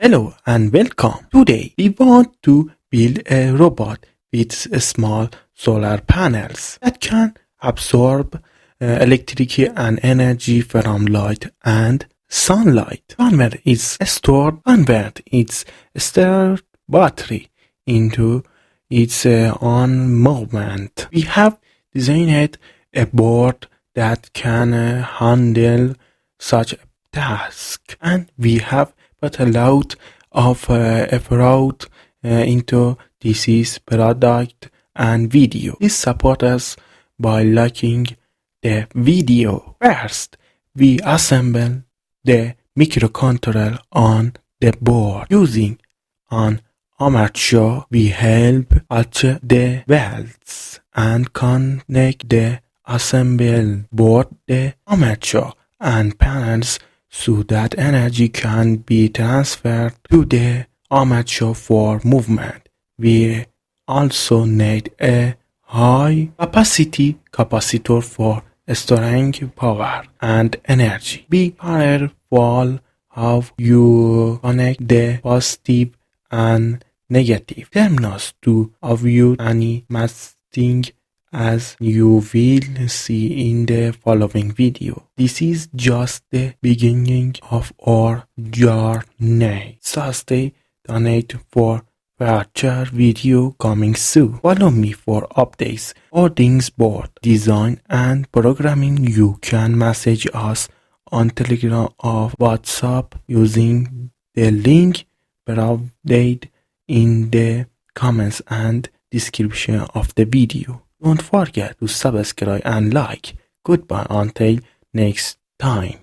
Hello and welcome. Today we want to build a robot with small solar panels that can absorb electric and energy from light and sunlight. Convert its stored battery into its own movement. We have designed a board that can handle such a task, and we have put a lot of effort into this product and video. Please support us by liking the video. First, we assemble the microcontroller on the board. Using an armature, we help attach the welds and connect the assembled board, the armature and panels so that energy can be transferred to the armature for movement. We also need a high capacity capacitor for storing power and energy. Be careful how you connect the positive and negative terminals to avoid any masking, as you will see in the following video. This is just the beginning of our journey, so stay tuned for future video coming soon. Follow me for updates on things board design and programming. You can message us on Telegram or WhatsApp using the link provided in the comments and description of the video. Don't forget to subscribe and like. Goodbye until next time.